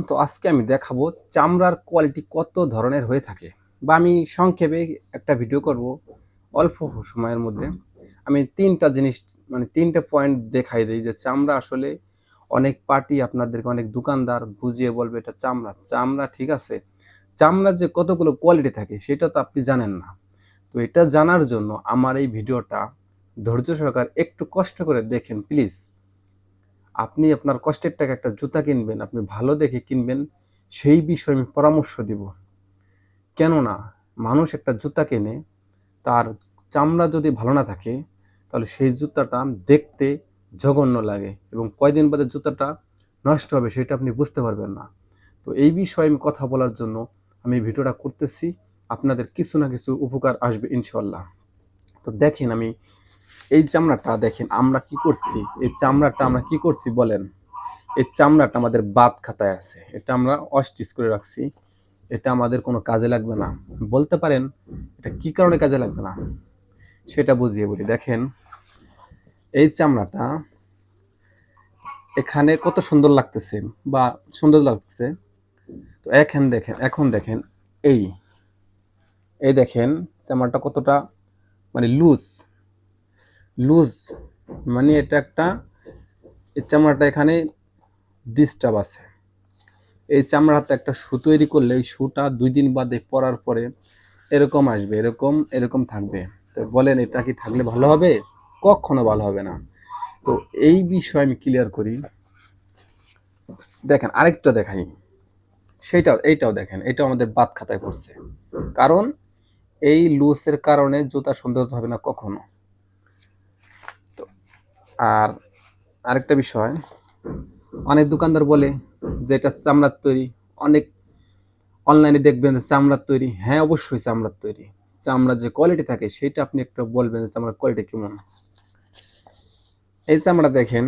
তো আজকে আমি দেখাবো চামড়ার কোয়ালিটি কত ধরনের হয়ে থাকে, বা আমি সংক্ষেপে একটা ভিডিও করব অল্প সময়ের মধ্যে। আমি তিনটা জিনিস মানে তিনটে পয়েন্ট দেখাই দিই যে চামড়া আসলে অনেক পার্টি আপনাদেরকে অনেক দোকানদার বুঝিয়ে বলবে এটা চামড়া চামড়া ঠিক আছে। চামড়ার যে কতগুলো কোয়ালিটি থাকে সেটা তো আপনি জানেন না। তো এটা জানার জন্য আমার এই ভিডিওটা ধৈর্য সহকারে একটু কষ্ট করে দেখেন প্লিজ। আপনি আপনার কষ্টের টাকা একটা জুতা কিনবেন, আপনি ভালো দেখে কিনবেন, সেই বিষয়ে আমি পরামর্শ দিব। কেননা মানুষ একটা জুতা কেনে, তার চামড়া যদি ভালো না থাকে তাহলে সেই জুতাটা দেখতে জঘন্য লাগে এবং কয়দিন বাদে জুতাটা নষ্ট হবে সেটা আপনি বুঝতে পারবেন না। তো এই বিষয়ে আমি কথা বলার জন্য আমি ভিডিওটা করতেছি, আপনাদের কিছু না কিছু উপকার আসবে ইনশাল্লাহ। তো দেখেন, আমি এই চামড়াটা দেখেন আমরা কি করছি, এই চামড়াটা আমরা কি করছি বলেন। এই চামড়াটা আমাদের বাত খাতায় আছে, এটা আমরা অস্টিচ করে রাখছি, এটা আমাদের কোনো কাজে লাগবে না। বলতে পারেন এটা কি কারণে কাজে লাগবে না, সেটা বুঝিয়ে বলি। দেখেন এই চামড়াটা এখানে কত সুন্দর লাগতেছে বা সুন্দর লাগতেছে। তো এখন দেখেন এই এই দেখেন চামড়াটা কতটা মানে লুজ লুজ, মানে এটা একটা, এই চামড়াটা এখানে ডিস্টার্ব আছে। এই চামড়াতে একটা শু তৈরি করলে এই শুটা 2 দিন বাদে পরার পরে এরকম আসবে, এরকম এরকম থাকবে। তো বলেন এটা কি থাকলে ভালো হবে? কখনো ভালো হবে না। তো এই বিষয় আমি ক্লিয়ার করি। দেখেন আরেকটা দেখাই, এইটাও দেখেন, এটাও আমাদের বাদ খাতায় পড়ছে। কারণ এই লুজের কারণে জুতা সৌন্দর্য হবে না কখনো। তো আর আরেকটা বিষয়, অনেক দোকানদার বলে যে এটা চামড়ার তৈরি, অনেক অনলাইনে দেখবেন যে চামড়ার তৈরি। হ্যাঁ অবশ্যই চামড়ার তৈরি, চামড়ার যে কোয়ালিটি থাকে সেটা আপনি একটু বলবেন যে চামড়ার কোয়ালিটি কেমন। এই চামড়া দেখেন,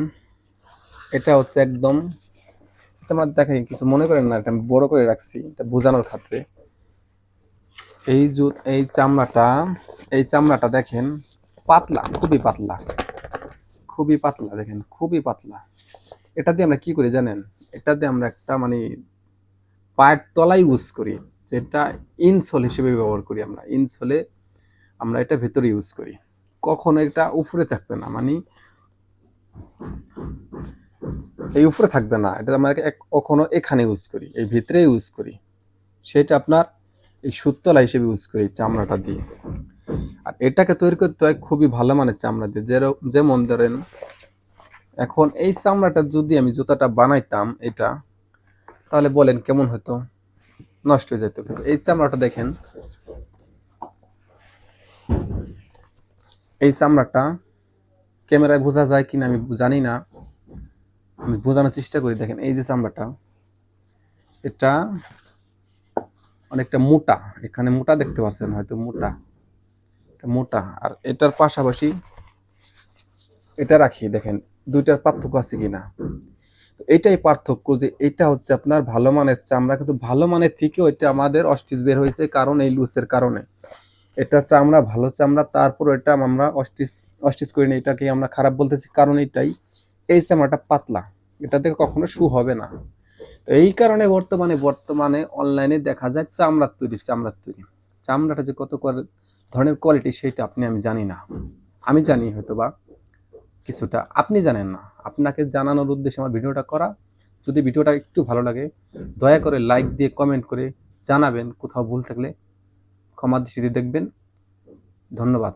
এটা হচ্ছে একদম চামড়া দেখেন, কিছু মনে করেন না, এটা আমি বড় করে রাখছি এটা বোঝানোর খাতিরে। এই চামড়াটা দেখেন পাতলা, খুবই পাতলা, খুবই পাতলা, দেখেন খুবই পাতলা। এটা দিয়ে আমরা কি করি জানেন? এটা দিয়ে আমরা একটা মানে পায়ের তলায় ইউজ করি, যেটা ইনসোল হিসেবে ব্যবহার করি। আমরা ইনসোলে আমরা এটা ভেতরে ইউজ করি, কখনো এটা উপরে থাকবে না, মানে এই উপরে থাকবে না, এটা আমরা কখনো এখানে ইউজ করি, এই ভিতরে ইউজ করি। সেটা আপনার এই সুতলা হিসেবে ইউজ করি চামড়াটা দিয়ে। আর এটাকে তৈরি করতে হয় খুবই ভালো মানের চামড়া দিয়ে। যেমন ধরেন এখন এই চামড়াটা যদি আমি জুতাটা বানাইতাম এটা, তাহলে বলেন কেমন হতো? নষ্ট হয়ে যেত। কিন্তু এই চামড়াটা দেখেন, এই চামড়াটা ক্যামেরায় বোঝা যায় কিনা আমি জানি না, আমি বোঝানোর চেষ্টা করি। দেখেন এই যে চামড়াটা, এটা অনেকটা মোটা, এখানে মোটা দেখতে পাচ্ছেন হয়তো, মোটা, এটা মোটা। আর এটার পাশাপাশি এটা রাখি, দেখেন দুইটার পার্থক্য আছে কিনা। তো এটাই পার্থক্য, যে এটা হচ্ছে আপনার ভালো মানের চামড়া, কিন্তু ভালো মানের থেকেও এটা আমাদের অস্টিচ বের হয়েছে, কারণ এই লুসের কারণে। এটা চামড়া ভালো চামড়া, তারপর এটা আমরা অস্টিচ করি না, এটাকে আমরা খারাপ বলতেছি কারণ এটাই, এই চামড়াটা পাতলা, এটা থেকে কখনো শু হবে না। তো এই কারণে বর্তমানে অনলাইনে দেখা যায় চামড়ার তৈরি। চামড়াটা যে কত ধরনের কোয়ালিটি সেটা আমি জানি না। আমি জানি হয়তো বা কিছুটা, আপনি জানেন না। আপনাকে জানানোর উদ্দেশ্যে আমার ভিডিওটা করা। যদি ভিডিওটা একটু ভালো লাগে দয়া করে লাইক দিয়ে কমেন্ট করে জানাবেন, কোথাও ভুল থাকলে ক্ষমা দৃষ্টিতে দেখবেন। ধন্যবাদ।